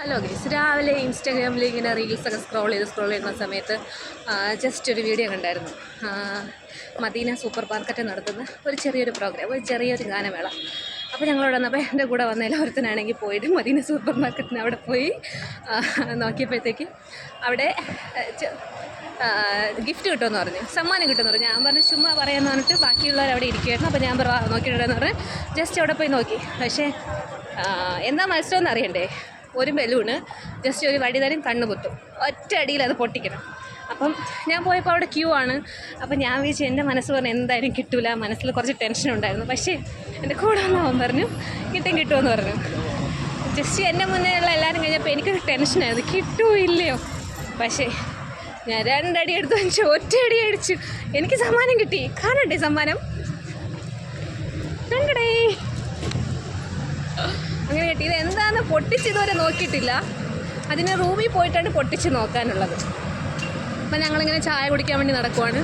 Hello guys, രാവിലെ ഇൻസ്റ്റാഗ്രാമിൽ ഇങ്ങനെ റീൽസൊക്കെ സ്ക്രോൾ ചെയ്യുന്ന സമയത്ത് ജസ്റ്റ് ഒരു വീഡിയോ കണ്ടായിരുന്നു. മദീന സൂപ്പർ മാർക്കറ്റ് നടത്തുന്ന ഒരു ചെറിയൊരു പ്രോഗ്രാം, ഒരു ചെറിയൊരു ഗാനമേള. അപ്പോൾ ഞങ്ങളവിടെ വന്നപ്പോൾ എൻ്റെ കൂടെ വന്ന എല്ലാവരുത്തനാണെങ്കിൽ പോയിട്ട് മദീന സൂപ്പർ മാർക്കറ്റിന് അവിടെ പോയി നോക്കിയപ്പോഴത്തേക്ക് അവിടെ ഗിഫ്റ്റ് കിട്ടുമെന്ന് പറഞ്ഞു, സമ്മാനം കിട്ടുമെന്ന് പറഞ്ഞു. ഞാൻ പറഞ്ഞു ചുമ്മാ പറയാമെന്ന് പറഞ്ഞിട്ട് ബാക്കിയുള്ളവർ അവിടെ ഇരിക്കുമായിരുന്നു. അപ്പോൾ ഞാൻ നോക്കിയിട്ടുണ്ടെന്ന് പറഞ്ഞ് ജസ്റ്റ് അവിടെ പോയി നോക്കി. പക്ഷേ എന്താ മത്സരം എന്ന് അറിയണ്ടേ? ഒരു ബലൂണ് ജസ്റ്റ് ഒരു വടി തരും, കണ്ണ് കുത്തും, ഒറ്റ അടിയിൽ അത് പൊട്ടിക്കണം. അപ്പം ഞാൻ പോയപ്പോൾ അവിടെ ക്യൂ ആണ്. അപ്പം ഞാൻ വിചാരിച്ചു, എൻ്റെ മനസ്സ് പറഞ്ഞു എന്തായാലും കിട്ടില്ല, മനസ്സിൽ കുറച്ച് ടെൻഷൻ ഉണ്ടായിരുന്നു. പക്ഷേ എൻ്റെ കൂടെ വന്നവൻ പറഞ്ഞു കിട്ടുമെന്ന് പറഞ്ഞു. ജസ്റ്റ് എൻ്റെ മുന്നേ ഉള്ള എല്ലാവരും കഴിഞ്ഞപ്പോൾ എനിക്കൊരു ടെൻഷനായിരുന്നു, കിട്ടുമോ ഇല്ലയോ. പക്ഷേ ഞാൻ 2 അടി എടുത്ത് വെച്ചു, ഒറ്റ അടി അടിച്ചു, എനിക്ക് സമ്മാനം കിട്ടി. കാണണ്ടേ സമ്മാനം? കണ്ടടേ, അങ്ങനെ കിട്ടി. ഇത് എന്താണെന്ന് പൊട്ടിച്ചിതുവരെ നോക്കിയിട്ടില്ല. അതിന് റൂമിൽ പോയിട്ടാണ് പൊട്ടിച്ച് നോക്കാനുള്ളത്. അപ്പം ഞങ്ങളിങ്ങനെ ചായ കുടിക്കാൻ വേണ്ടി നടക്കുവാണ്.